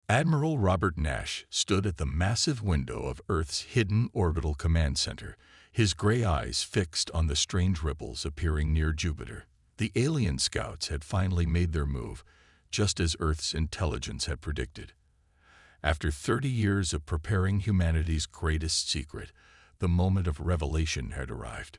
Admiral Robert Nash stood at the massive window of Earth's hidden orbital command center, his gray eyes fixed on the strange ripples appearing near Jupiter. The alien scouts had finally made their move, just as Earth's intelligence had predicted. After 30 years of preparing humanity's greatest secret, the moment of revelation had arrived.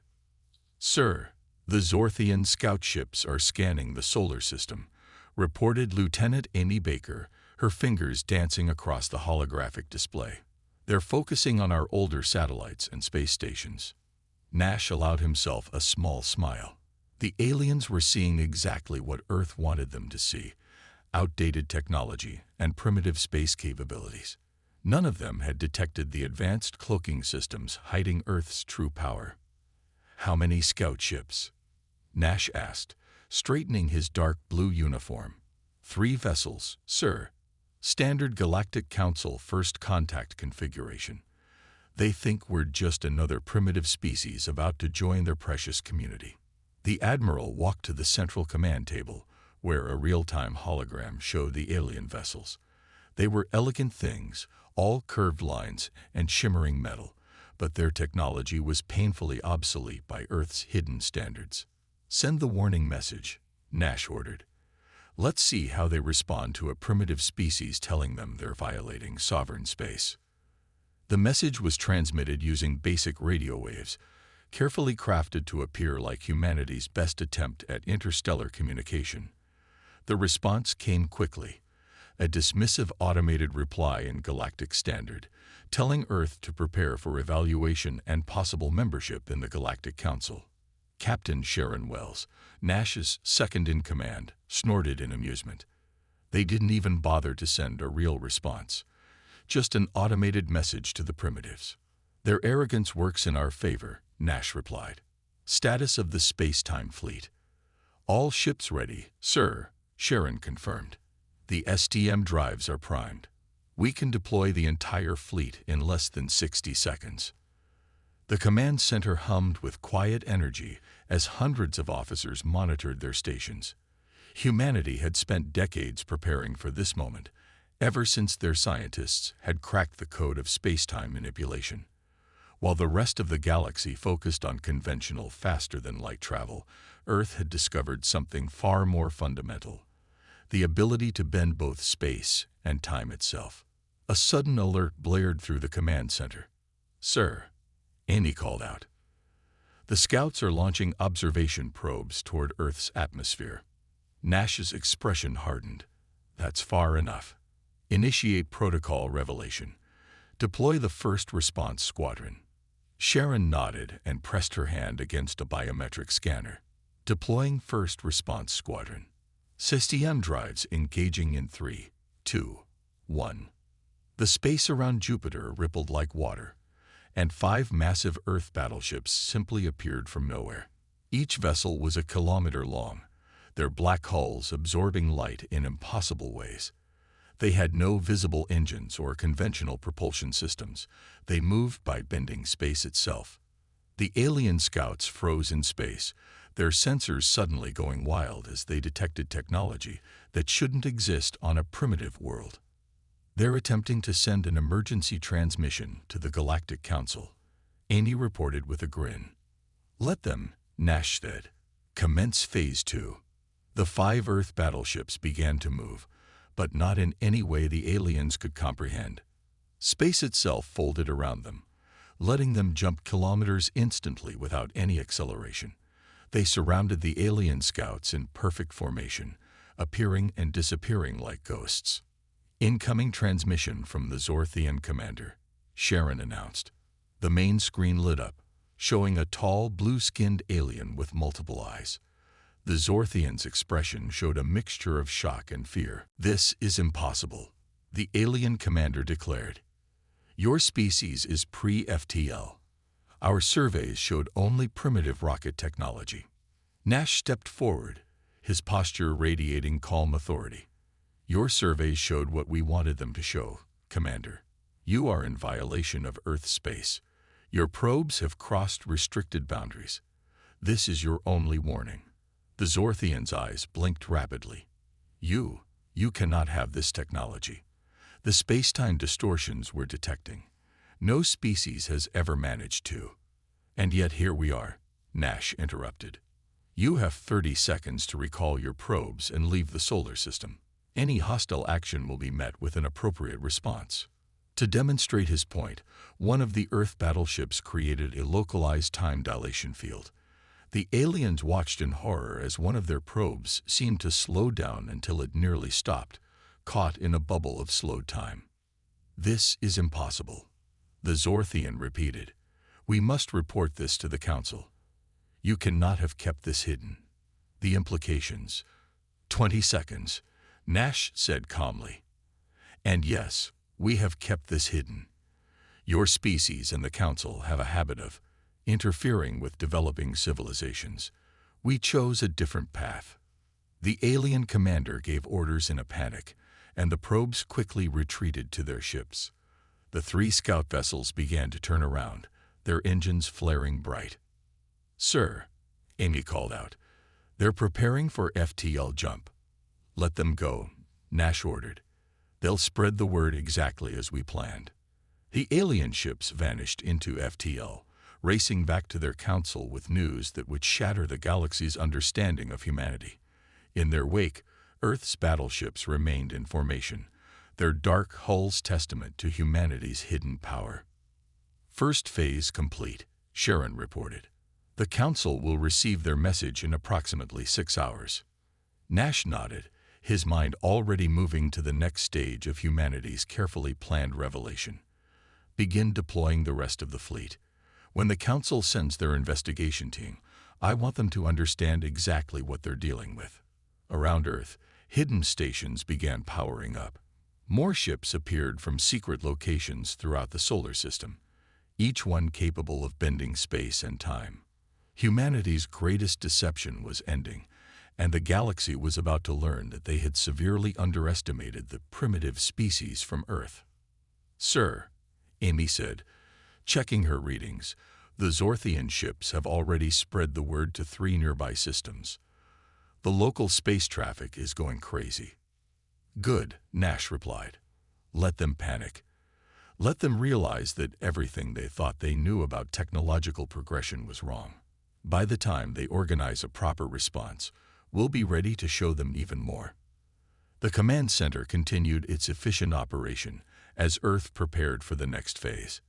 "Sir, the Zorthian scout ships are scanning the solar system," reported Lieutenant Amy Baker, her fingers dancing across the holographic display. "They're focusing on our older satellites and space stations." Nash allowed himself a small smile. The aliens were seeing exactly what Earth wanted them to see: outdated technology and primitive space capabilities. None of them had detected the advanced cloaking systems hiding Earth's true power. "How many scout ships?" Nash asked, straightening his dark blue uniform. "3 vessels, sir. Standard Galactic Council First Contact configuration. They think we're just another primitive species about to join their precious community." The Admiral walked to the central command table, where a real-time hologram showed the alien vessels. They were elegant things, all curved lines and shimmering metal, but their technology was painfully obsolete by Earth's hidden standards. "Send the warning message," Nash ordered. "Let's see how they respond to a primitive species telling them they're violating sovereign space." The message was transmitted using basic radio waves, carefully crafted to appear like humanity's best attempt at interstellar communication. The response came quickly, a dismissive automated reply in Galactic Standard, telling Earth to prepare for evaluation and possible membership in the Galactic Council. Captain Sharon Wells, Nash's second-in-command, snorted in amusement. They didn't even bother to send a real response, just an automated message to the primitives. "Their arrogance works in our favor," Nash replied. "Status of the space-time fleet." "All ships ready, sir," Sharon confirmed. "The STM drives are primed. We can deploy the entire fleet in less than 60 seconds." The command center hummed with quiet energy as hundreds of officers monitored their stations. Humanity had spent decades preparing for this moment, ever since their scientists had cracked the code of space-time manipulation. While the rest of the galaxy focused on conventional faster-than-light travel, Earth had discovered something far more fundamental: the ability to bend both space and time itself. A sudden alert blared through the command center. "Sir," Amy called out. "The scouts are launching observation probes toward Earth's atmosphere." Nash's expression hardened. "That's far enough. Initiate protocol revelation. Deploy the first response squadron." Sharon nodded and pressed her hand against a biometric scanner. "Deploying first response squadron. STM drives engaging in 3, 2, 1. The space around Jupiter rippled like water, and 5 massive Earth battleships simply appeared from nowhere. Each vessel was a kilometer long, their black hulls absorbing light in impossible ways. They had no visible engines or conventional propulsion systems. They moved by bending space itself. The alien scouts froze in space, their sensors suddenly going wild as they detected technology that shouldn't exist on a primitive world. "They're attempting to send an emergency transmission to the Galactic Council," Amy reported with a grin. "Let them," Nash said. "Commence Phase 2. The 5 Earth battleships began to move, but not in any way the aliens could comprehend. Space itself folded around them, letting them jump kilometers instantly without any acceleration. They surrounded the alien scouts in perfect formation, appearing and disappearing like ghosts. "Incoming transmission from the Zorthian commander," Sharon announced. The main screen lit up, showing a tall, blue-skinned alien with multiple eyes. The Zorthian's expression showed a mixture of shock and fear. "This is impossible," the alien commander declared. "Your species is pre-FTL. Our surveys showed only primitive rocket technology." Nash stepped forward, his posture radiating calm authority. "Your surveys showed what we wanted them to show, Commander. You are in violation of Earth space. Your probes have crossed restricted boundaries. This is your only warning." The Zorthian's eyes blinked rapidly. You cannot have this technology. The space-time distortions we're detecting. No species has ever managed to. And yet here we are, Nash interrupted. You have 30 seconds to recall your probes and leave the solar system. Any hostile action will be met with an appropriate response. To demonstrate his point, one of the Earth battleships created a localized time dilation field. The aliens watched in horror as one of their probes seemed to slow down until it nearly stopped, caught in a bubble of slowed time. This is impossible, the Zorthian repeated. We must report this to the Council. You cannot have kept this hidden. The implications. 20 seconds, Nash said calmly. And yes, we have kept this hidden. Your species and the Council have a habit of interfering with developing civilizations. We chose a different path. The alien commander gave orders in a panic, and the probes quickly retreated to their ships. The 3 scout vessels began to turn around, their engines flaring bright. Sir, Amy called out, they're preparing for FTL jump. Let them go, Nash ordered. They'll spread the word exactly as we planned. The alien ships vanished into FTL, racing back to their council with news that would shatter the galaxy's understanding of humanity. In their wake, Earth's battleships remained in formation, their dark hulls testament to humanity's hidden power. First phase complete, Sharon reported. The Council will receive their message in approximately 6 hours. Nash nodded, his mind already moving to the next stage of humanity's carefully planned revelation. Begin deploying the rest of the fleet. When the Council sends their investigation team, I want them to understand exactly what they're dealing with. Around Earth, hidden stations began powering up. More ships appeared from secret locations throughout the solar system, each one capable of bending space and time. Humanity's greatest deception was ending, and the galaxy was about to learn that they had severely underestimated the primitive species from Earth. Sir, Amy said, checking her readings, the Zorthian ships have already spread the word to 3 nearby systems. The local space traffic is going crazy. Good, Nash replied. Let them panic. Let them realize that everything they thought they knew about technological progression was wrong. By the time they organize a proper response, we'll be ready to show them even more. The command center continued its efficient operation as Earth prepared for the next phase.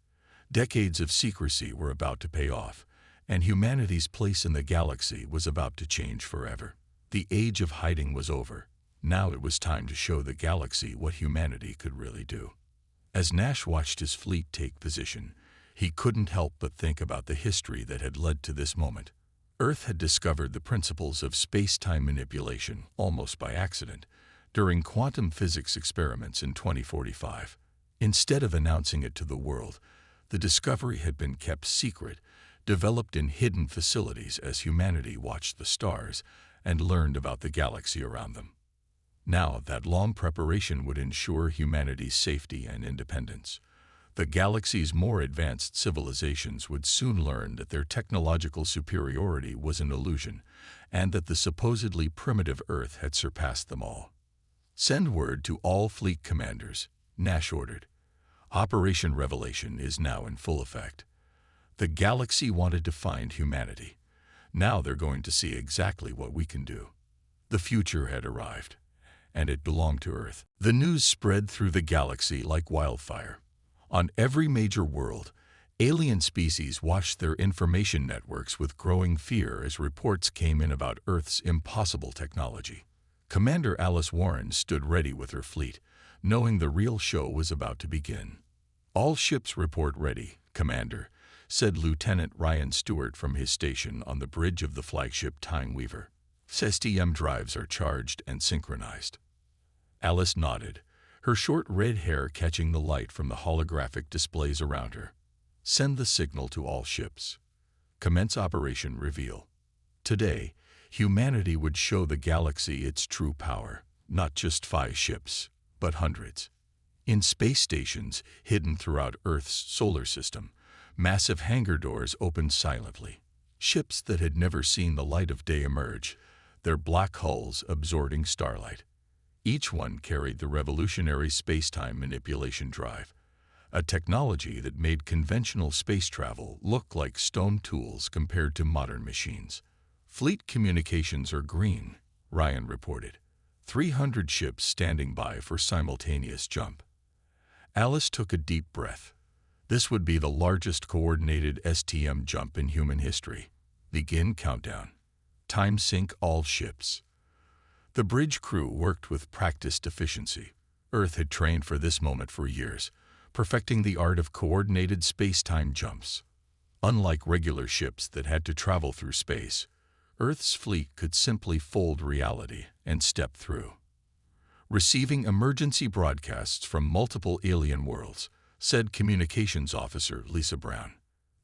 Decades of secrecy were about to pay off, and humanity's place in the galaxy was about to change forever. The age of hiding was over. Now it was time to show the galaxy what humanity could really do. As Nash watched his fleet take position, he couldn't help but think about the history that had led to this moment. Earth had discovered the principles of space-time manipulation almost by accident during quantum physics experiments in 2045. Instead of announcing it to the world, the discovery had been kept secret, developed in hidden facilities as humanity watched the stars and learned about the galaxy around them. Now that long preparation would ensure humanity's safety and independence. The galaxy's more advanced civilizations would soon learn that their technological superiority was an illusion, and that the supposedly primitive Earth had surpassed them all. Send word to all fleet commanders, Nash ordered. Operation Revelation is now in full effect. The galaxy wanted to find humanity. Now they're going to see exactly what we can do. The future had arrived, and it belonged to Earth. The news spread through the galaxy like wildfire. On every major world, alien species watched their information networks with growing fear as reports came in about Earth's impossible technology. Commander Alice Warren stood ready with her fleet, knowing the real show was about to begin. All ships report ready, Commander, said Lieutenant Ryan Stewart from his station on the bridge of the flagship Time Weaver. STM drives are charged and synchronized. Alice nodded, her short red hair catching the light from the holographic displays around her. Send the signal to all ships. Commence Operation Reveal. Today, humanity would show the galaxy its true power, not just 5 ships, but hundreds. In space stations hidden throughout Earth's solar system, massive hangar doors opened silently. Ships that had never seen the light of day emerge, their black hulls absorbing starlight. Each one carried the revolutionary space-time manipulation drive, a technology that made conventional space travel look like stone tools compared to modern machines. Fleet communications are green, Ryan reported. 300 ships standing by for simultaneous jump. Alice took a deep breath. This would be the largest coordinated STM jump in human history. Begin countdown. Time sync all ships. The bridge crew worked with practiced efficiency. Earth had trained for this moment for years, perfecting the art of coordinated space-time jumps. Unlike regular ships that had to travel through space, Earth's fleet could simply fold reality and step through. Receiving emergency broadcasts from multiple alien worlds, said Communications Officer Lisa Brown.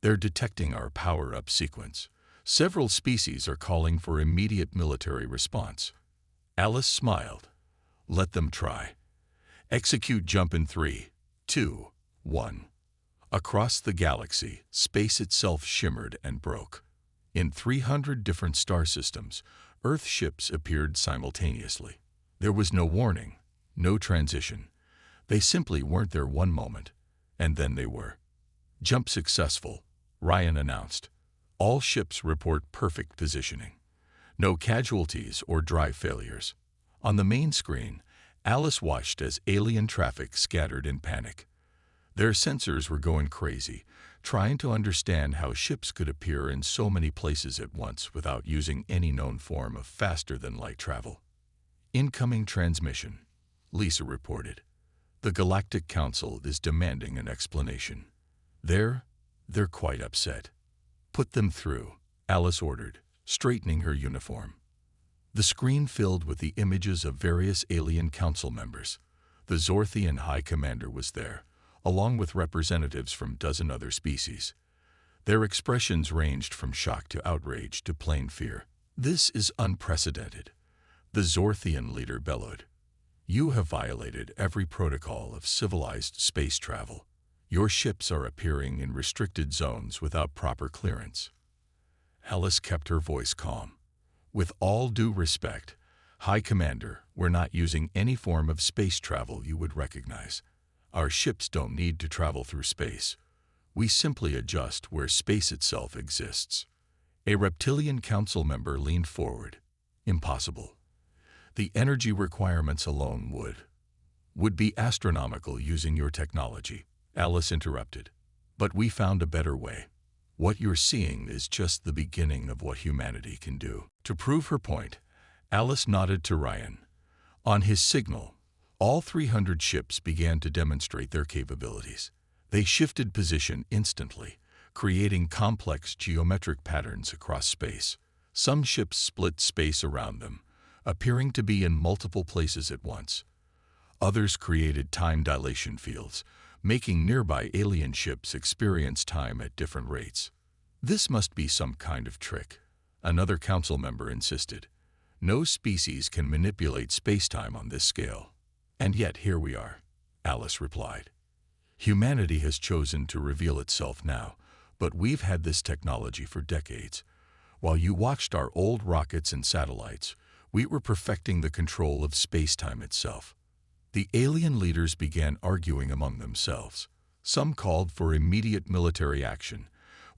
They're detecting our power-up sequence. Several species are calling for immediate military response. Alice smiled. Let them try. Execute jump in 3, 2, 1. Across the galaxy, space itself shimmered and broke. In 300 different star systems, Earth ships appeared simultaneously. There was no warning, no transition. They simply weren't there one moment, and then they were. Jump successful, Ryan announced. All ships report perfect positioning. No casualties or drive failures. On the main screen, Alice watched as alien traffic scattered in panic. Their sensors were going crazy, trying to understand how ships could appear in so many places at once without using any known form of faster-than-light travel. Incoming transmission, Lisa reported. The Galactic Council is demanding an explanation. They're quite upset. Put them through, Alice ordered, straightening her uniform. The screen filled with the images of various alien council members. The Zorthian High Commander was there, along with representatives from a dozen other species. Their expressions ranged from shock to outrage to plain fear. This is unprecedented, the Zorthian leader bellowed. You have violated every protocol of civilized space travel. Your ships are appearing in restricted zones without proper clearance. Alice kept her voice calm. With all due respect, High Commander, we're not using any form of space travel you would recognize. Our ships don't need to travel through space. We simply adjust where space itself exists. A reptilian council member leaned forward. Impossible. The energy requirements alone would be astronomical using your technology, Alice interrupted. But we found a better way. What you're seeing is just the beginning of what humanity can do. To prove her point, Alice nodded to Ryan. On his signal, all 300 ships began to demonstrate their capabilities. They shifted position instantly, creating complex geometric patterns across space. Some ships split space around them, appearing to be in multiple places at once. Others created time dilation fields, making nearby alien ships experience time at different rates. This must be some kind of trick, another council member insisted. No species can manipulate space-time on this scale. And yet here we are, Alice replied. Humanity has chosen to reveal itself now, but we've had this technology for decades. While you watched our old rockets and satellites, we were perfecting the control of space-time itself. The alien leaders began arguing among themselves. Some called for immediate military action,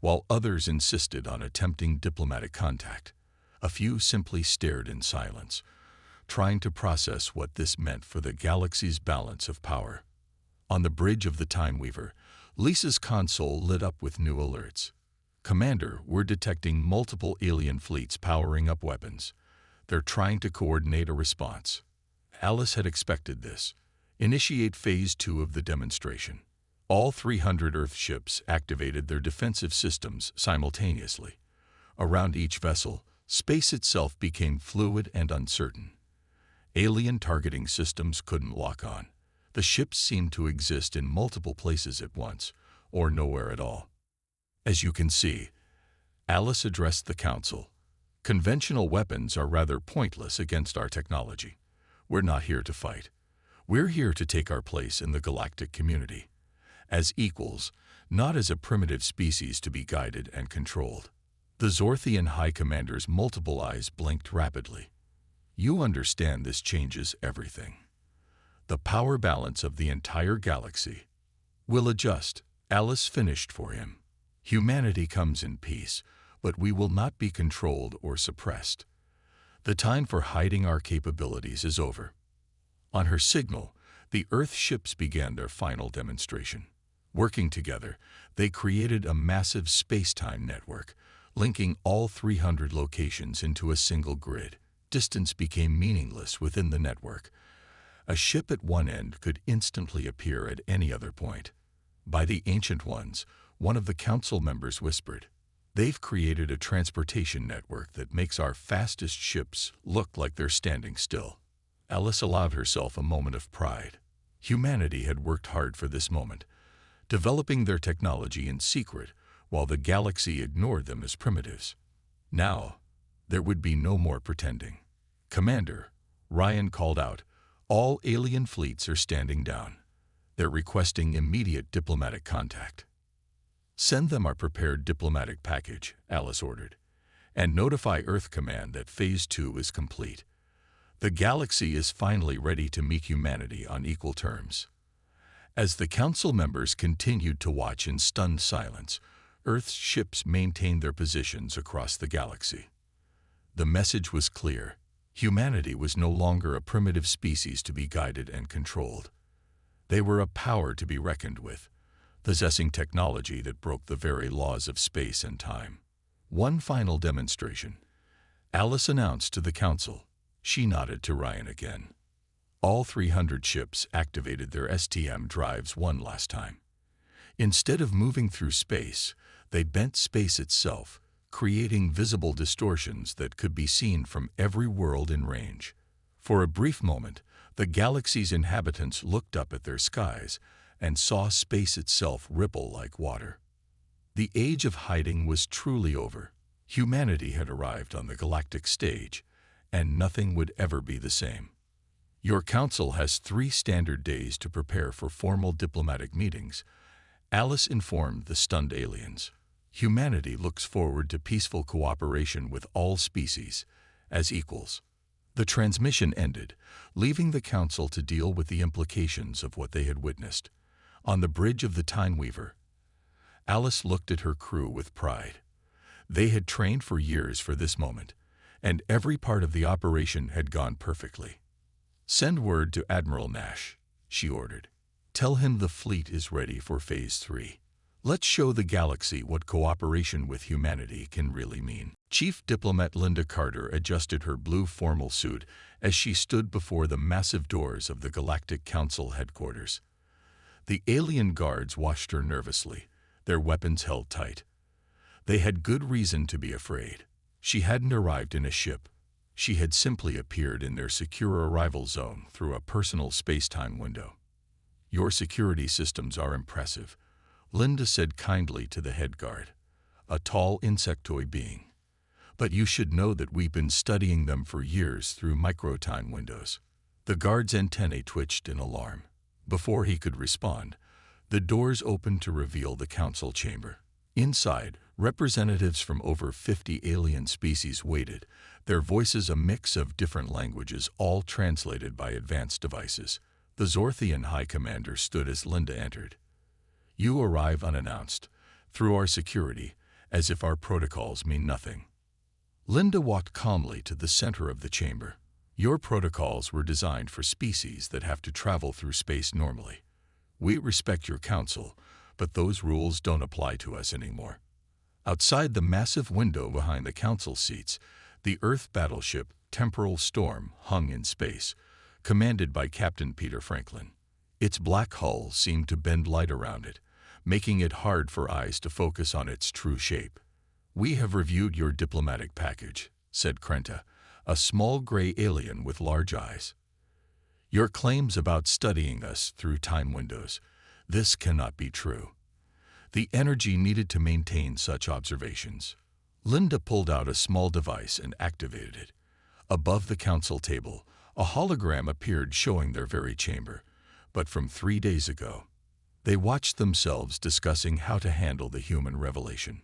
while others insisted on attempting diplomatic contact. A few simply stared in silence, trying to process what this meant for the galaxy's balance of power. On the bridge of the Time Weaver, Lisa's console lit up with new alerts. Commander, we're detecting multiple alien fleets powering up weapons. They're trying to coordinate a response. Alice had expected this. Initiate Phase 2 of the demonstration. All 300 Earth ships activated their defensive systems simultaneously. Around each vessel, space itself became fluid and uncertain. Alien targeting systems couldn't lock on. The ships seemed to exist in multiple places at once, or nowhere at all. As you can see, Alice addressed the council. Conventional weapons are rather pointless against our technology. We're not here to fight. We're here to take our place in the galactic community. As equals, not as a primitive species to be guided and controlled. The Zorthian High Commander's multiple eyes blinked rapidly. You understand this changes everything. The power balance of the entire galaxy will adjust. Alice finished for him. Humanity comes in peace, but we will not be controlled or suppressed. The time for hiding our capabilities is over. On her signal, the Earth ships began their final demonstration. Working together, they created a massive space-time network, linking all 300 locations into a single grid. Distance became meaningless within the network. A ship at one end could instantly appear at any other point. By the Ancient Ones, one of the council members whispered, "They've created a transportation network that makes our fastest ships look like they're standing still." Alice allowed herself a moment of pride. Humanity had worked hard for this moment, developing their technology in secret while the galaxy ignored them as primitives. Now, there would be no more pretending. "Commander," Ryan called out, "all alien fleets are standing down. They're requesting immediate diplomatic contact." "Send them our prepared diplomatic package," Alice ordered, "and notify Earth Command that Phase 2 is complete. The galaxy is finally ready to meet humanity on equal terms." As the council members continued to watch in stunned silence, Earth's ships maintained their positions across the galaxy. The message was clear. Humanity was no longer a primitive species to be guided and controlled. They were a power to be reckoned with, possessing technology that broke the very laws of space and time. One final demonstration, Alice announced to the council. She nodded to Ryan again. All 300 ships activated their STM drives one last time. Instead of moving through space, they bent space itself, creating visible distortions that could be seen from every world in range. For a brief moment, the galaxy's inhabitants looked up at their skies and saw space itself ripple like water. The age of hiding was truly over. Humanity had arrived on the galactic stage, and nothing would ever be the same. "Your council has 3 standard days to prepare for formal diplomatic meetings," Alice informed the stunned aliens. "Humanity looks forward to peaceful cooperation with all species, as equals." The transmission ended, leaving the council to deal with the implications of what they had witnessed. On the bridge of the Time Weaver, Alice looked at her crew with pride. They had trained for years for this moment, and every part of the operation had gone perfectly. "Send word to Admiral Nash," she ordered. "Tell him the fleet is ready for Phase 3. Let's show the galaxy what cooperation with humanity can really mean." Chief Diplomat Linda Carter adjusted her blue formal suit as she stood before the massive doors of the Galactic Council headquarters. The alien guards watched her nervously, their weapons held tight. They had good reason to be afraid. She hadn't arrived in a ship. She had simply appeared in their secure arrival zone through a personal space-time window. "Your security systems are impressive," Linda said kindly to the head guard, a tall insectoid being. "But you should know that we've been studying them for years through micro-time windows." The guard's antennae twitched in alarm. Before he could respond, the doors opened to reveal the council chamber. Inside, representatives from over 50 alien species waited, their voices a mix of different languages, all translated by advanced devices. The Zorthian High Commander stood as Linda entered. "You arrive unannounced, through our security, as if our protocols mean nothing." Linda walked calmly to the center of the chamber. "Your protocols were designed for species that have to travel through space normally. We respect your counsel, but those rules don't apply to us anymore." Outside the massive window behind the council seats, the Earth battleship Temporal Storm hung in space, commanded by Captain Peter Franklin. Its black hull seemed to bend light around it, making it hard for eyes to focus on its true shape. "We have reviewed your diplomatic package," said Krenta, a small gray alien with large eyes. "Your claims about studying us through time windows, this cannot be true. The energy needed to maintain such observations." Linda pulled out a small device and activated it. Above the council table, a hologram appeared showing their very chamber, but from 3 days ago. They watched themselves discussing how to handle the human revelation.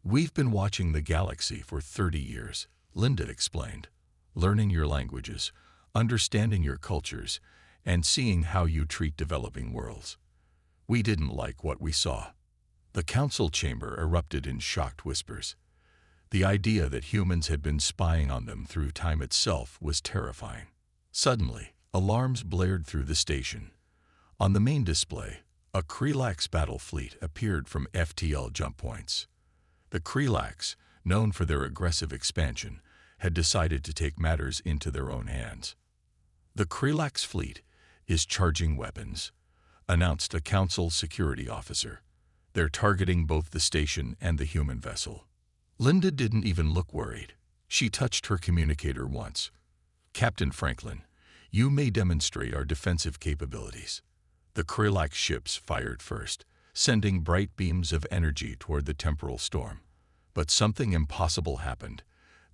"We've been watching the galaxy for 30 years, Linda explained. learning your languages, understanding your cultures, and seeing how you treat developing worlds. We didn't like what we saw. The council chamber erupted in shocked whispers. The idea that humans had been spying on them through time itself was terrifying. Suddenly, alarms blared through the station. On the main display, a Krelax battle fleet appeared from FTL jump points. The Krelax, known for their aggressive expansion, had decided to take matters into their own hands. "The Krelax fleet is charging weapons," announced a council security officer. "They're targeting both the station and the human vessel." Linda didn't even look worried. She touched her communicator once. "Captain Franklin, you may demonstrate our defensive capabilities." The Krelax ships fired first, sending bright beams of energy toward the temporal storm. But something impossible happened.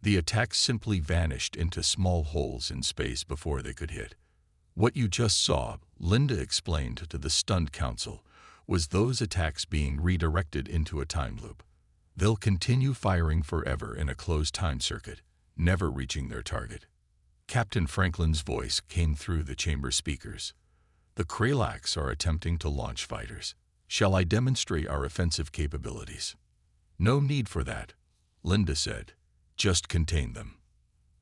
The attacks simply vanished into small holes in space before they could hit. "What you just saw," Linda explained to the stunned council, "was those attacks being redirected into a time loop. They'll continue firing forever in a closed time circuit, never reaching their target." Captain Franklin's voice came through the chamber speakers. "The Krelax are attempting to launch fighters. Shall I demonstrate our offensive capabilities?" "No need for that," Linda said. "Just contain them."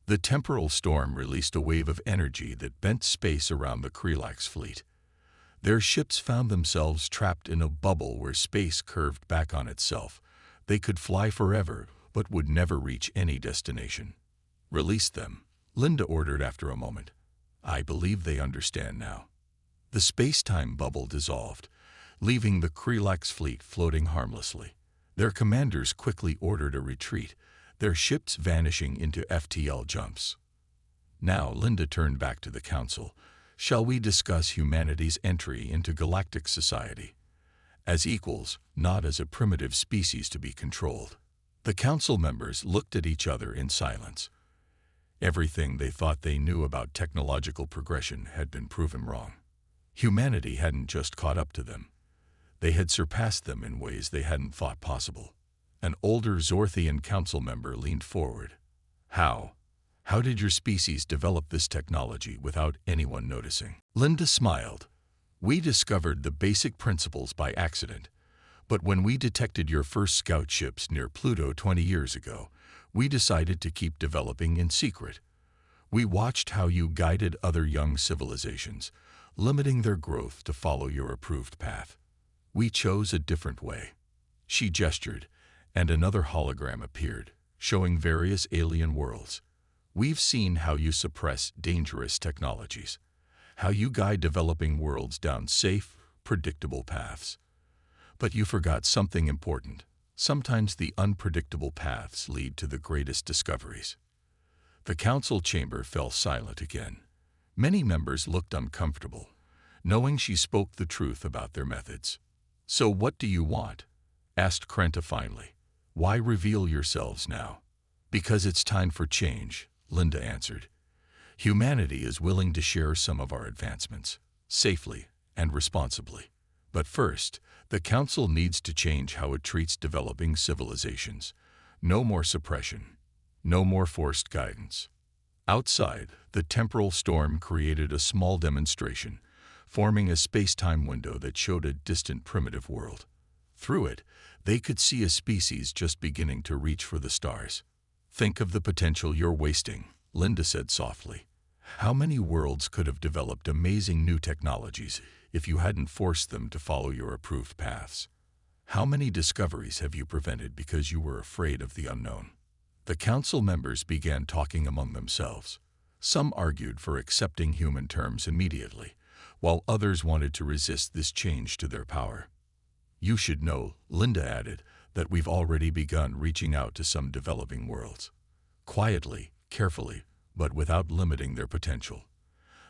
The temporal storm released a wave of energy that bent space around the Krelax fleet. Their ships found themselves trapped in a bubble where space curved back on itself. They could fly forever, but would never reach any destination. "Release them," Linda ordered after a moment. "I believe they understand now." The space-time bubble dissolved, leaving the Krelax fleet floating harmlessly. Their commanders quickly ordered a retreat, their ships vanishing into FTL jumps. Now Linda turned back to the council. "Shall we discuss humanity's entry into galactic society? As equals, not as a primitive species to be controlled." The council members looked at each other in silence. Everything they thought they knew about technological progression had been proven wrong. Humanity hadn't just caught up to them. They had surpassed them in ways they hadn't thought possible. An older Zorthian council member leaned forward. How did your species develop this technology without anyone noticing?" Linda smiled. "We discovered the basic principles by accident, but when we detected your first scout ships near Pluto 20 years ago, we decided to keep developing in secret. We watched how you guided other young civilizations, limiting their growth to follow your approved path. We chose a different way." She gestured, and another hologram appeared, showing various alien worlds. "We've seen how you suppress dangerous technologies, how you guide developing worlds down safe, predictable paths. But you forgot something important. Sometimes the unpredictable paths lead to the greatest discoveries." The council chamber fell silent again. Many members looked uncomfortable, knowing she spoke the truth about their methods. "So what do you want?" asked Krenta finally. "Why reveal yourselves now?" "Because it's time for change," Linda answered. "Humanity is willing to share some of our advancements, safely and responsibly. But first, the Council needs to change how it treats developing civilizations. No more suppression. No more forced guidance." Outside, the temporal storm created a small demonstration, forming a space-time window that showed a distant primitive world. Through it, they could see a species just beginning to reach for the stars. "Think of the potential you're wasting," Linda said softly. "How many worlds could have developed amazing new technologies if you hadn't forced them to follow your approved paths? How many discoveries have you prevented because you were afraid of the unknown?" The council members began talking among themselves. Some argued for accepting human terms immediately, while others wanted to resist this change to their power. "You should know," Linda added, "that we've already begun reaching out to some developing worlds. Quietly, carefully, but without limiting their potential.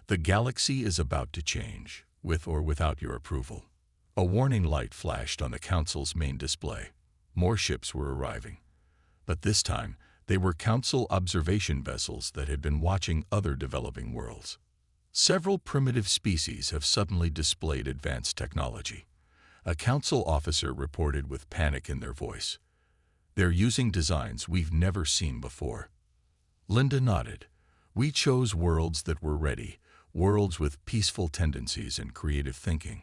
The galaxy is about to change, with or without your approval." A warning light flashed on the council's main display. More ships were arriving. But this time, they were council observation vessels that had been watching other developing worlds. "Several primitive species have suddenly displayed advanced technology," a council officer reported with panic in their voice. "They're using designs we've never seen before." Linda nodded. We chose worlds that were ready, worlds with peaceful tendencies and creative thinking.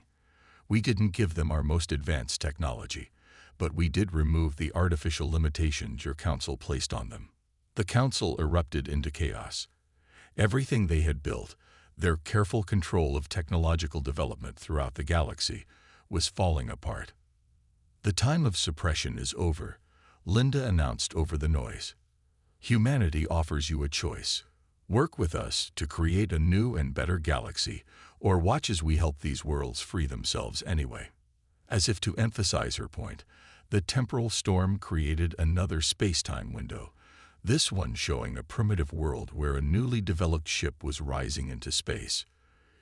We didn't give them our most advanced technology, but we did remove the artificial limitations your council placed on them. The council erupted into chaos. Everything they had built, their careful control of technological development throughout the galaxy, was falling apart. The time of suppression is over, Linda announced over the noise. Humanity offers you a choice. Work with us to create a new and better galaxy, or watch as we help these worlds free themselves anyway. As if to emphasize her point, the temporal storm created another space-time window, this one showing a primitive world where a newly developed ship was rising into space,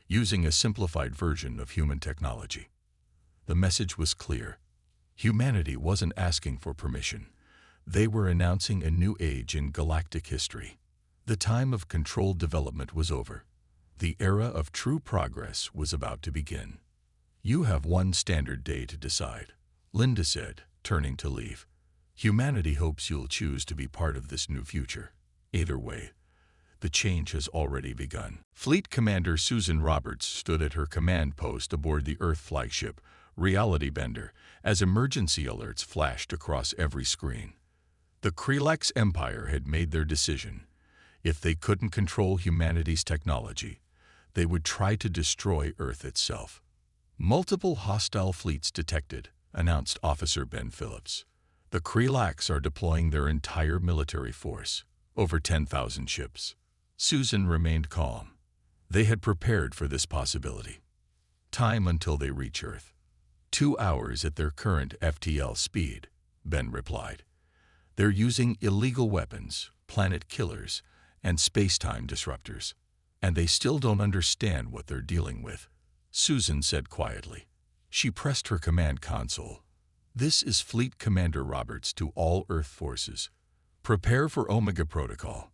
using a simplified version of human technology. The message was clear. Humanity wasn't asking for permission. They were announcing a new age in galactic history. The time of controlled development was over. The era of true progress was about to begin. You have one standard day to decide, Linda said, turning to leave. Humanity hopes you'll choose to be part of this new future. Either way, the change has already begun. Fleet Commander Susan Roberts stood at her command post aboard the Earth flagship, Reality Bender, as emergency alerts flashed across every screen. The Krelax Empire had made their decision. If they couldn't control humanity's technology, they would try to destroy Earth itself. Multiple hostile fleets detected, announced Officer Ben Phillips. The Krelax are deploying their entire military force, over 10,000 ships. Susan remained calm. They had prepared for this possibility. Time until they reach Earth. 2 hours at their current FTL speed, Ben replied. They're using illegal weapons, planet killers, and space-time disruptors. And they still don't understand what they're dealing with, Susan said quietly. She pressed her command console. This is Fleet Commander Roberts to all Earth forces. Prepare for Omega Protocol.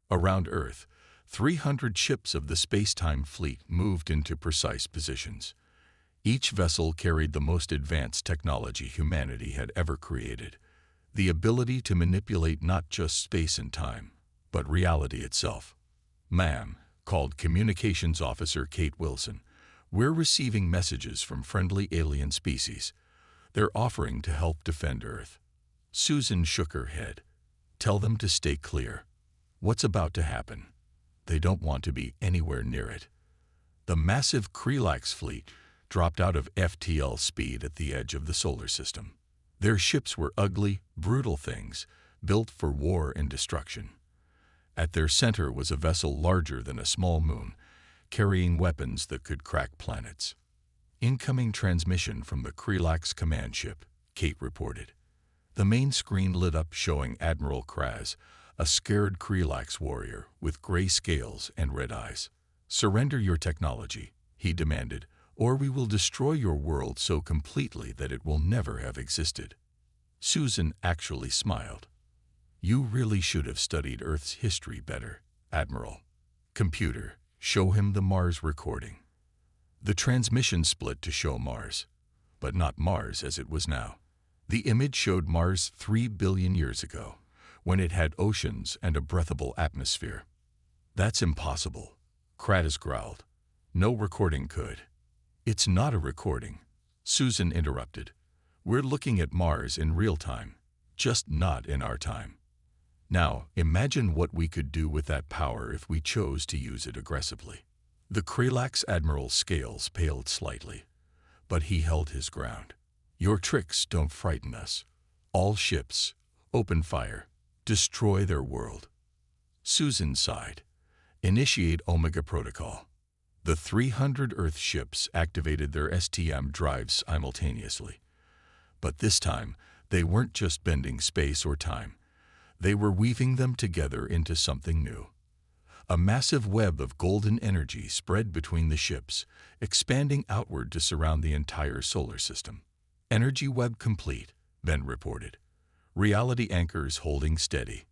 Around Earth, 300 ships of the space-time fleet moved into precise positions. Each vessel carried the most advanced technology humanity had ever created, the ability to manipulate not just space and time, but reality itself. Ma'am, called Communications Officer Kate Wilson, we're receiving messages from friendly alien species. They're offering to help defend Earth. Susan shook her head. Tell them to stay clear. What's about to happen? They don't want to be anywhere near it. The massive Krelax fleet dropped out of FTL speed at the edge of the solar system. Their ships were ugly, brutal things, built for war and destruction. At their center was a vessel larger than a small moon, carrying weapons that could crack planets. Incoming transmission from the Krelax command ship, Kate reported. The main screen lit up showing Admiral Kraz, a scared Krelax warrior with gray scales and red eyes. Surrender your technology, he demanded, or we will destroy your world so completely that it will never have existed. Susan actually smiled. You really should have studied Earth's history better, Admiral. Computer, show him the Mars recording. The transmission split to show Mars, but not Mars as it was now. The image showed Mars 3 billion years ago, when it had oceans and a breathable atmosphere. That's impossible, Kratos growled. No recording could. It's not a recording, Susan interrupted. We're looking at Mars in real time, just not in our time. Now, imagine what we could do with that power if we chose to use it aggressively. The Krelax Admiral's scales paled slightly, but he held his ground. Your tricks don't frighten us. All ships, open fire, destroy their world. Susan sighed. Initiate Omega Protocol. The 300 Earth ships activated their STM drives simultaneously. But this time, they weren't just bending space or time. They were weaving them together into something new. A massive web of golden energy spread between the ships, expanding outward to surround the entire solar system. Energy web complete, Ben reported. Reality anchors holding steady.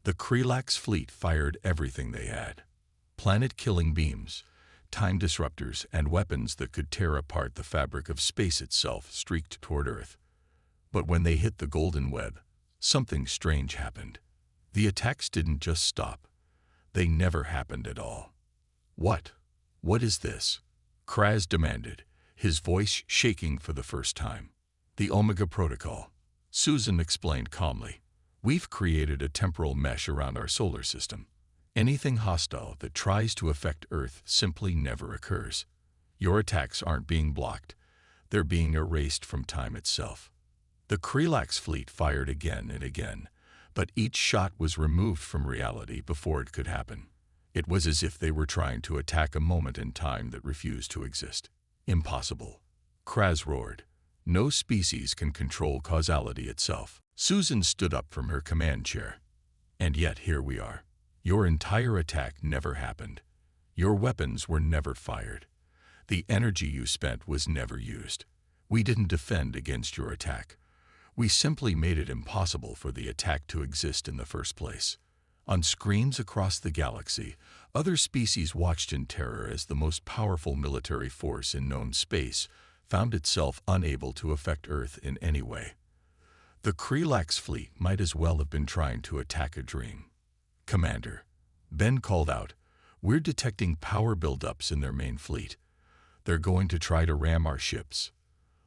The Krelax fleet fired everything they had. Planet-killing beams, time disruptors, and weapons that could tear apart the fabric of space itself streaked toward Earth. But when they hit the golden web, something strange happened. The attacks didn't just stop. They never happened at all. What? What is this? Kraz demanded, his voice shaking for the first time. The Omega Protocol. Susan explained calmly. We've created a temporal mesh around our solar system. Anything hostile that tries to affect Earth simply never occurs. Your attacks aren't being blocked. They're being erased from time itself. The Krelax fleet fired again and again, but each shot was removed from reality before it could happen. It was as if they were trying to attack a moment in time that refused to exist. Impossible. Kraz roared. No species can control causality itself. Susan stood up from her command chair. And yet here we are. Your entire attack never happened. Your weapons were never fired. The energy you spent was never used. We didn't defend against your attack. We simply made it impossible for the attack to exist in the first place. On screens across the galaxy, other species watched in terror as the most powerful military force in known space found itself unable to affect Earth in any way. The Krelax fleet might as well have been trying to attack a dream. Commander, Ben called out, we're detecting power buildups in their main fleet. They're going to try to ram our ships.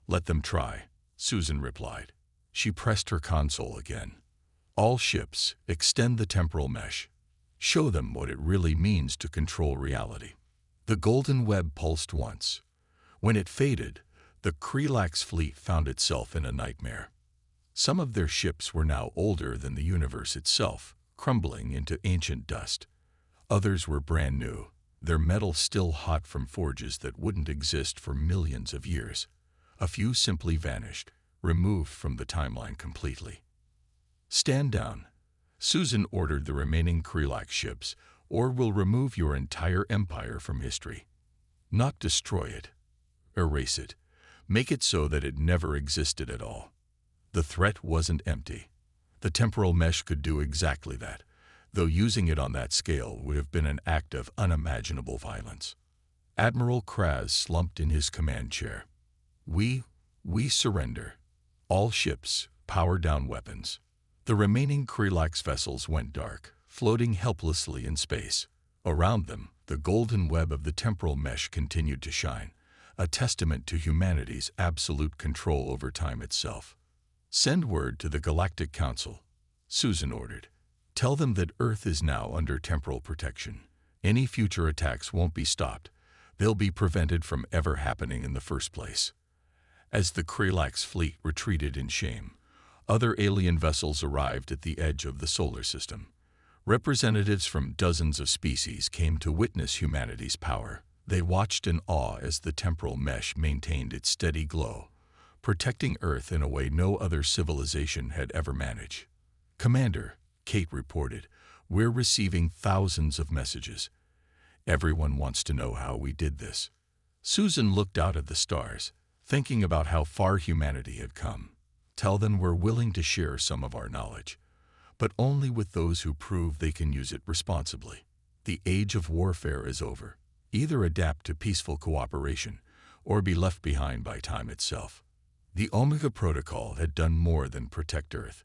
Let them try, Susan replied. She pressed her console again. All ships, extend the temporal mesh. Show them what it really means to control reality. The golden web pulsed once. When it faded, the Krelax fleet found itself in a nightmare. Some of their ships were now older than the universe itself, crumbling into ancient dust. Others were brand new, their metal still hot from forges that wouldn't exist for millions of years. A few simply vanished, removed from the timeline completely. Stand down. Susan ordered the remaining Krelax ships, or we'll remove your entire empire from history. Not destroy it. Erase it. Make it so that it never existed at all. The threat wasn't empty. The temporal mesh could do exactly that, though using it on that scale would have been an act of unimaginable violence. Admiral Kraz slumped in his command chair. We surrender. All ships, power down weapons. The remaining Krelax vessels went dark, floating helplessly in space. Around them, the golden web of the temporal mesh continued to shine, a testament to humanity's absolute control over time itself. Send word to the Galactic Council, Susan ordered. Tell them that Earth is now under temporal protection. Any future attacks won't be stopped. They'll be prevented from ever happening in the first place. As the Krelax fleet retreated in shame, other alien vessels arrived at the edge of the solar system. Representatives from dozens of species came to witness humanity's power. They watched in awe as the temporal mesh maintained its steady glow, protecting Earth in a way no other civilization had ever managed. Commander, Kate reported, we're receiving thousands of messages. Everyone wants to know how we did this. Susan looked out at the stars, thinking about how far humanity had come. Tell them we're willing to share some of our knowledge, but only with those who prove they can use it responsibly. The age of warfare is over. Either adapt to peaceful cooperation or be left behind by time itself. The Omega Protocol had done more than protect Earth.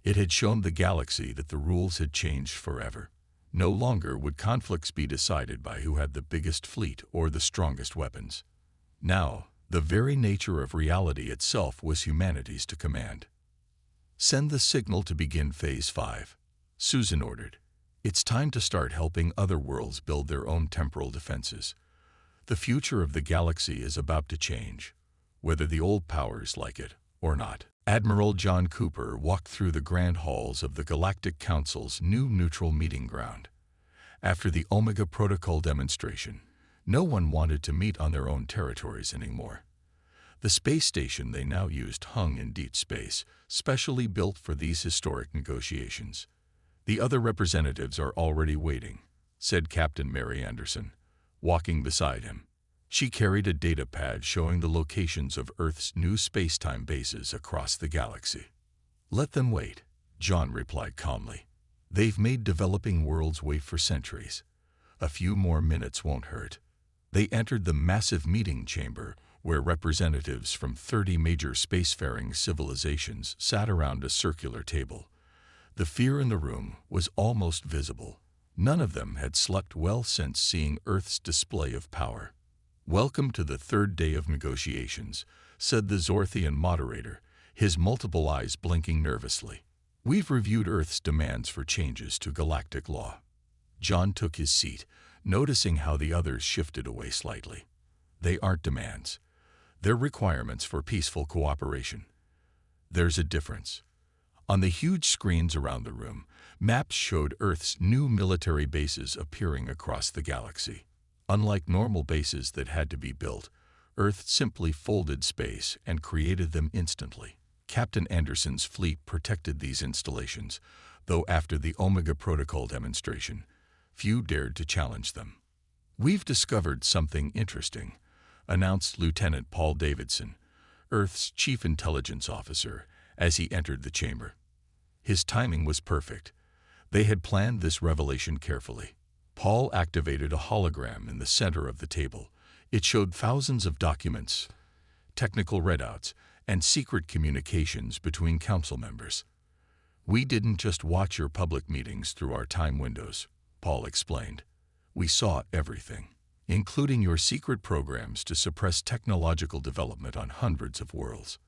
It had shown the galaxy that the rules had changed forever. No longer would conflicts be decided by who had the biggest fleet or the strongest weapons. Now, the very nature of reality itself was humanity's to command. Send the signal to begin Phase 5, Susan ordered. It's time to start helping other worlds build their own temporal defenses. The future of the galaxy is about to change, whether the old powers like it or not. Admiral John Cooper walked through the grand halls of the Galactic Council's new neutral meeting ground. After the Omega Protocol demonstration, no one wanted to meet on their own territories anymore. The space station they now used hung in deep space, specially built for these historic negotiations. The other representatives are already waiting, said Captain Mary Anderson, walking beside him. She carried a data pad showing the locations of Earth's new space-time bases across the galaxy. Let them wait, John replied calmly. They've made developing worlds wait for centuries. A few more minutes won't hurt. They entered the massive meeting chamber, where representatives from 30 major spacefaring civilizations sat around a circular table. The fear in the room was almost visible. None of them had slept well since seeing Earth's display of power. "Welcome to the third day of negotiations," said the Zorthian moderator, his multiple eyes blinking nervously. "We've reviewed Earth's demands for changes to galactic law." John took his seat, noticing how the others shifted away slightly. "They aren't demands. They're requirements for peaceful cooperation." "There's a difference." On the huge screens around the room, maps showed Earth's new military bases appearing across the galaxy. Unlike normal bases that had to be built, Earth simply folded space and created them instantly. Captain Anderson's fleet protected these installations, though after the Omega Protocol demonstration, few dared to challenge them. "We've discovered something interesting," announced Lieutenant Paul Davidson, Earth's chief intelligence officer, as he entered the chamber. His timing was perfect. They had planned this revelation carefully. Paul activated a hologram in the center of the table. It showed thousands of documents, technical readouts, and secret communications between council members. "We didn't just watch your public meetings through our time windows," Paul explained. "We saw everything, including your secret programs to suppress technological development on hundreds of worlds."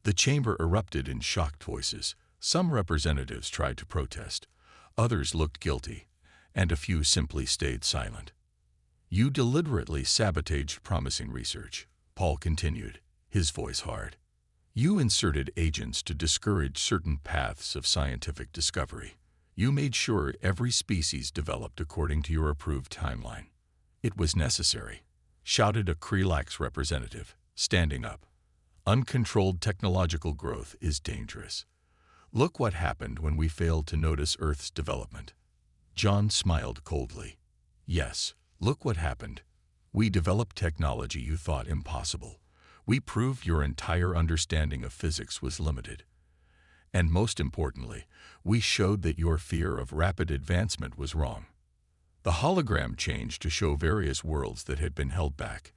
The chamber erupted in shocked voices. Some representatives tried to protest, others looked guilty, and a few simply stayed silent. "You deliberately sabotaged promising research," Paul continued, his voice hard. "You inserted agents to discourage certain paths of scientific discovery. You made sure every species developed according to your approved timeline." "It was necessary," shouted a Krelax representative, standing up. "Uncontrolled technological growth is dangerous. Look what happened when we failed to notice Earth's development." John smiled coldly. "Yes, look what happened. We developed technology you thought impossible. We proved your entire understanding of physics was limited. And most importantly, we showed that your fear of rapid advancement was wrong." The hologram changed to show various worlds that had been held back.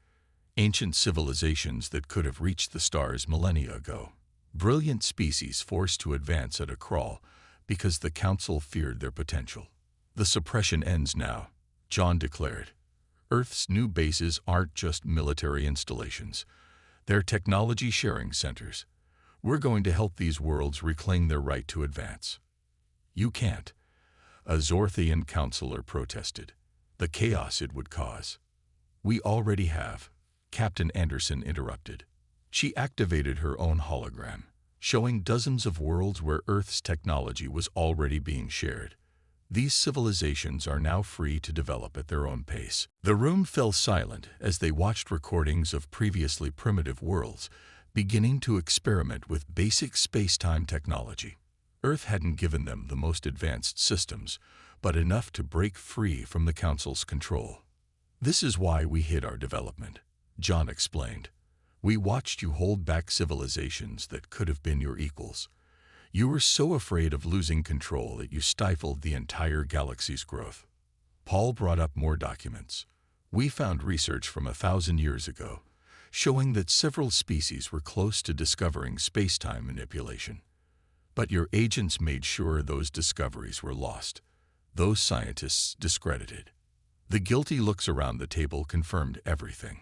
Ancient civilizations that could have reached the stars millennia ago. Brilliant species forced to advance at a crawl because the Council feared their potential. "The suppression ends now," John declared. "Earth's new bases aren't just military installations. They're technology-sharing centers. We're going to help these worlds reclaim their right to advance." "You can't," a Zorthian counselor protested. "The chaos it would cause." "We already have," Captain Anderson interrupted. She activated her own hologram, showing dozens of worlds where Earth's technology was already being shared. These civilizations are now free to develop at their own pace. The room fell silent as they watched recordings of previously primitive worlds beginning to experiment with basic space-time technology. Earth hadn't given them the most advanced systems, but enough to break free from the Council's control. "This is why we hid our development," John explained. "We watched you hold back civilizations that could have been your equals. You were so afraid of losing control that you stifled the entire galaxy's growth." Paul brought up more documents. "We found research from 1,000 years ago, showing that several species were close to discovering space-time manipulation. But your agents made sure those discoveries were lost, those scientists discredited." The guilty looks around the table confirmed everything.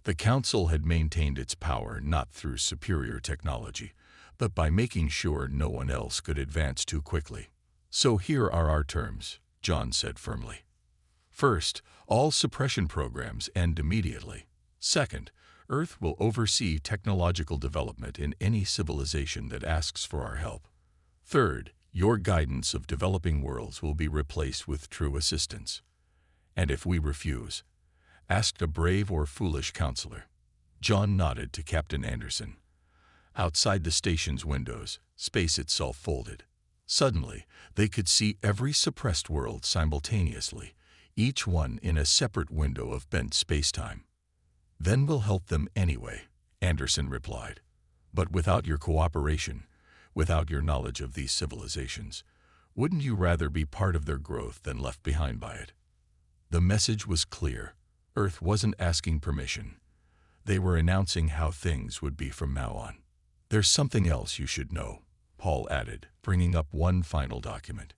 The Council had maintained its power not through superior technology, but by making sure no one else could advance too quickly. "So here are our terms," John said firmly. "First, all suppression programs end immediately. Second, Earth will oversee technological development in any civilization that asks for our help. Third, your guidance of developing worlds will be replaced with true assistance. And if we refuse?" asked a brave or foolish counselor. John nodded to Captain Anderson. Outside the station's windows, space itself folded. Suddenly, they could see every suppressed world simultaneously, each one in a separate window of bent space-time. "Then we'll help them anyway," Anderson replied. "But without your cooperation, without your knowledge of these civilizations, wouldn't you rather be part of their growth than left behind by it?" The message was clear. Earth wasn't asking permission. They were announcing how things would be from now on. "There's something else you should know," Paul added, bringing up one final document.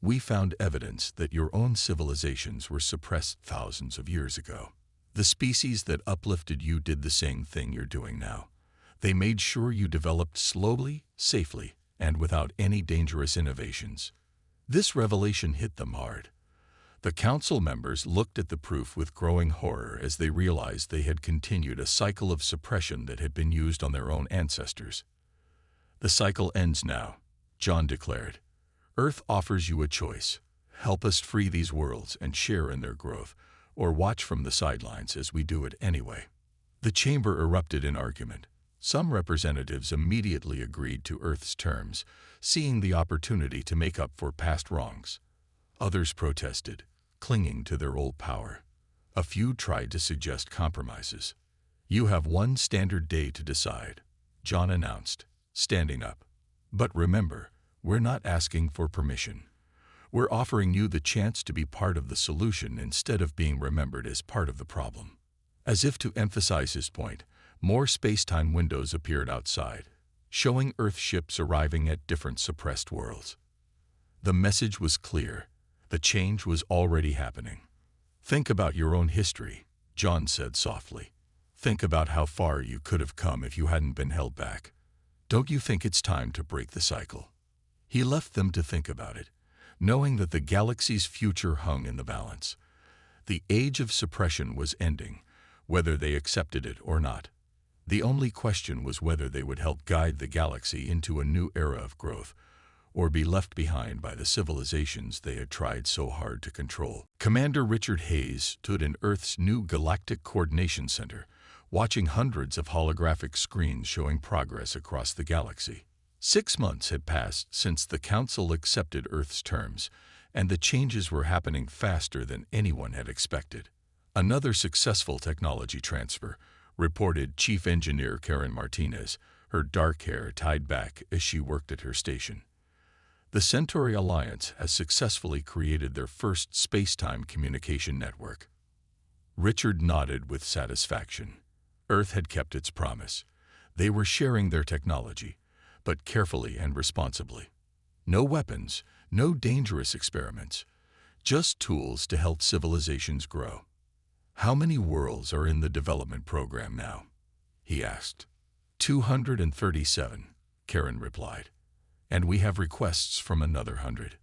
We found evidence that your own civilizations were suppressed thousands of years ago. The species that uplifted you did the same thing you're doing now. They made sure you developed slowly, safely, and without any dangerous innovations. This revelation hit them hard. The council members looked at the proof with growing horror as they realized they had continued a cycle of suppression that had been used on their own ancestors. The cycle ends now, John declared. Earth offers you a choice. Help us free these worlds and share in their growth, or watch from the sidelines as we do it anyway. The chamber erupted in argument. Some representatives immediately agreed to Earth's terms, seeing the opportunity to make up for past wrongs. Others protested, clinging to their old power. A few tried to suggest compromises. You have one standard day to decide, John announced, standing up. But remember, we're not asking for permission. We're offering you the chance to be part of the solution instead of being remembered as part of the problem. As if to emphasize his point, more space-time windows appeared outside, showing Earth ships arriving at different suppressed worlds. The message was clear. The change was already happening. Think about your own history, John said softly. Think about how far you could have come if you hadn't been held back. Don't you think it's time to break the cycle? He left them to think about it, knowing that the galaxy's future hung in the balance. The age of suppression was ending, whether they accepted it or not. The only question was whether they would help guide the galaxy into a new era of growth, or be left behind by the civilizations they had tried so hard to control. Commander Richard Hayes stood in Earth's new Galactic Coordination Center, watching hundreds of holographic screens showing progress across the galaxy. 6 months had passed since the Council accepted Earth's terms, and the changes were happening faster than anyone had expected. Another successful technology transfer, reported Chief Engineer Karen Martinez, her dark hair tied back as she worked at her station. The Centauri Alliance has successfully created their first space-time communication network. Richard nodded with satisfaction. Earth had kept its promise. They were sharing their technology, but carefully and responsibly. No weapons, no dangerous experiments, just tools to help civilizations grow. How many worlds are in the development program now? He asked. 237, Karen replied. And we have requests from another 100.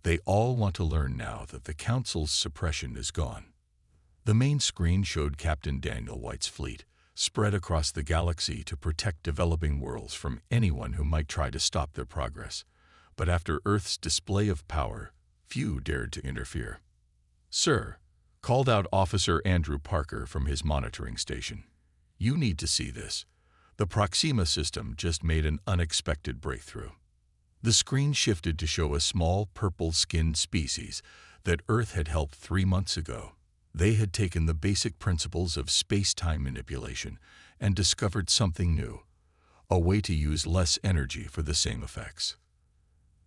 They all want to learn now that the Council's suppression is gone. The main screen showed Captain Daniel White's fleet, spread across the galaxy to protect developing worlds from anyone who might try to stop their progress. But after Earth's display of power, few dared to interfere. Sir, called out Officer Andrew Parker from his monitoring station. You need to see this. The Proxima system just made an unexpected breakthrough. The screen shifted to show a small purple-skinned species that Earth had helped 3 months ago. They had taken the basic principles of space-time manipulation and discovered something new, a way to use less energy for the same effects.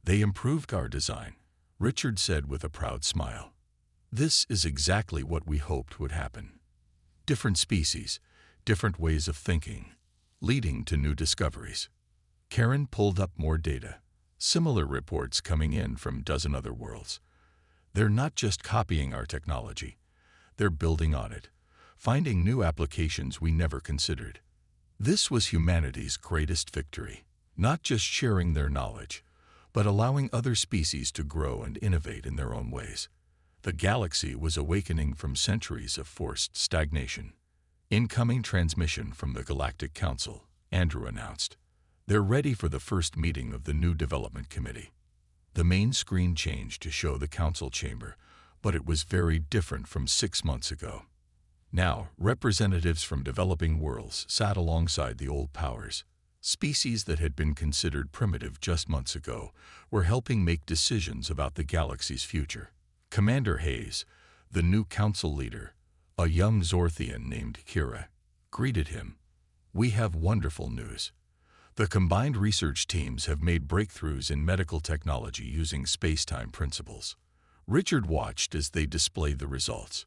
They improved our design, Richard said with a proud smile. This is exactly what we hoped would happen. Different species, different ways of thinking, leading to new discoveries. Karen pulled up more data, similar reports coming in from a dozen other worlds. They're not just copying our technology. They're building on it, finding new applications we never considered. This was humanity's greatest victory, not just sharing their knowledge, but allowing other species to grow and innovate in their own ways. The galaxy was awakening from centuries of forced stagnation. Incoming transmission from the Galactic Council, Andrew announced. They're ready for the first meeting of the new development committee. The main screen changed to show the council chamber, but it was very different from 6 months ago. Now, representatives from developing worlds sat alongside the old powers. Species that had been considered primitive just months ago were helping make decisions about the galaxy's future. Commander Hayes, the new council leader, a young Zorthian named Kira, greeted him. We have wonderful news. The combined research teams have made breakthroughs in medical technology using space-time principles. Richard watched as they displayed the results.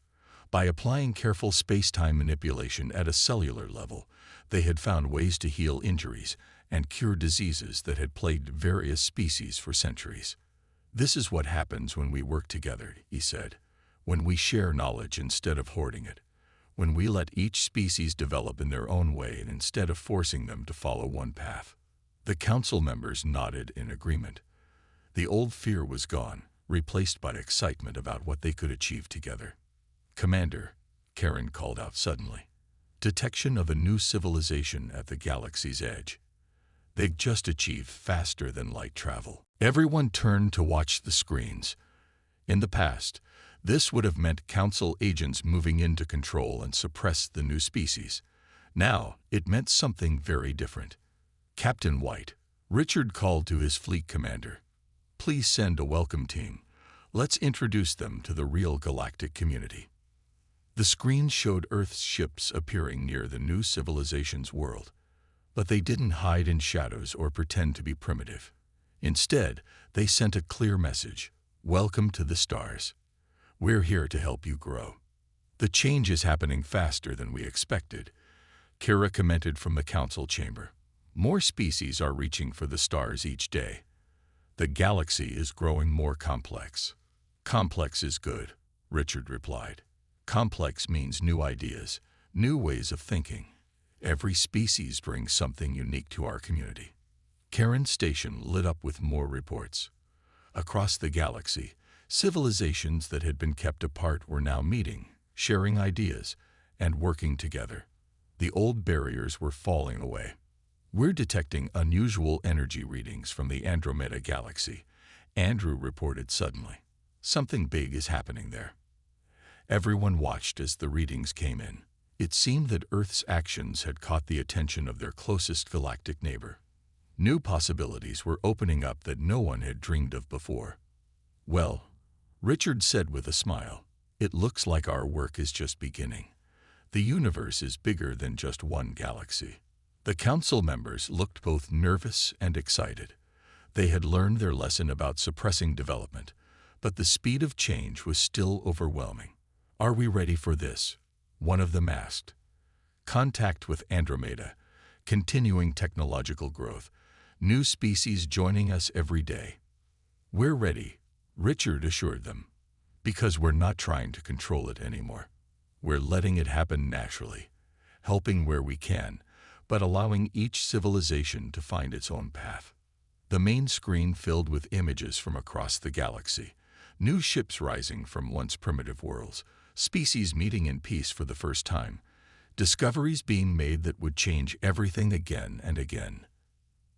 By applying careful space-time manipulation at a cellular level, they had found ways to heal injuries and cure diseases that had plagued various species for centuries. This is what happens when we work together, he said. When we share knowledge instead of hoarding it. When we let each species develop in their own way instead of forcing them to follow one path. The council members nodded in agreement. The old fear was gone, replaced by excitement about what they could achieve together. "Commander," Karen called out suddenly. "Detection of a new civilization at the galaxy's edge. They've just achieved faster-than-light travel." Everyone turned to watch the screens. In the past, this would have meant Council agents moving in to control and suppress the new species. Now, it meant something very different. "Captain White," Richard called to his fleet commander. "Please send a welcome team. Let's introduce them to the real galactic community." The screen showed Earth's ships appearing near the new civilization's world. But they didn't hide in shadows or pretend to be primitive. Instead, they sent a clear message. "Welcome to the stars. We're here to help you grow." "The change is happening faster than we expected," Kira commented from the council chamber. "More species are reaching for the stars each day. The galaxy is growing more complex." "Complex is good," Richard replied. "Complex means new ideas, new ways of thinking. Every species brings something unique to our community." Karen's station lit up with more reports. Across the galaxy, civilizations that had been kept apart were now meeting, sharing ideas, and working together. The old barriers were falling away. "We're detecting unusual energy readings from the Andromeda galaxy," Andrew reported suddenly. "Something big is happening there." Everyone watched as the readings came in. It seemed that Earth's actions had caught the attention of their closest galactic neighbor. New possibilities were opening up that no one had dreamed of before. "Well," Richard said with a smile, "it looks like our work is just beginning. The universe is bigger than just one galaxy." The council members looked both nervous and excited. They had learned their lesson about suppressing development, but the speed of change was still overwhelming. "Are we ready for this?" one of them asked. "Contact with Andromeda, continuing technological growth, new species joining us every day." "We're ready," Richard assured them, "because we're not trying to control it anymore. We're letting it happen naturally, helping where we can, but allowing each civilization to find its own path." The main screen filled with images from across the galaxy, new ships rising from once primitive worlds, species meeting in peace for the first time, discoveries being made that would change everything again and again.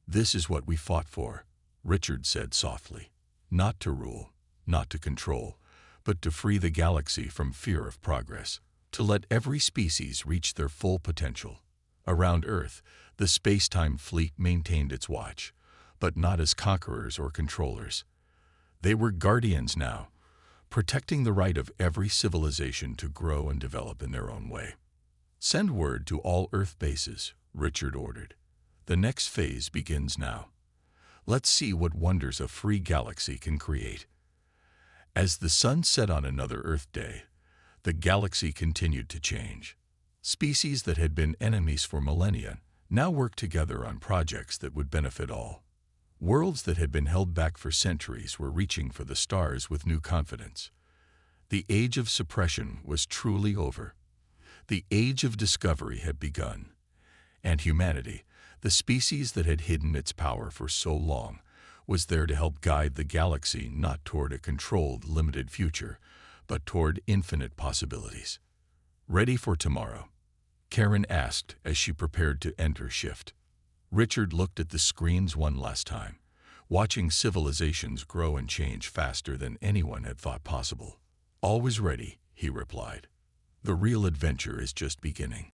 "This is what we fought for," Richard said softly. "Not to rule, not to control, but to free the galaxy from fear of progress, to let every species reach their full potential." Around Earth, the space-time fleet maintained its watch, but not as conquerors or controllers. They were guardians now, protecting the right of every civilization to grow and develop in their own way. "Send word to all Earth bases," Richard ordered. "The next phase begins now. Let's see what wonders a free galaxy can create." As the sun set on another Earth day, the galaxy continued to change. Species that had been enemies for millennia now worked together on projects that would benefit all. Worlds that had been held back for centuries were reaching for the stars with new confidence. The age of suppression was truly over. The age of discovery had begun. And humanity, the species that had hidden its power for so long, was there to help guide the galaxy not toward a controlled, limited future, but toward infinite possibilities. "Ready for tomorrow?" Karen asked as she prepared to end her shift. Richard looked at the screens one last time, watching civilizations grow and change faster than anyone had thought possible. "Always ready," he replied. "The real adventure is just beginning."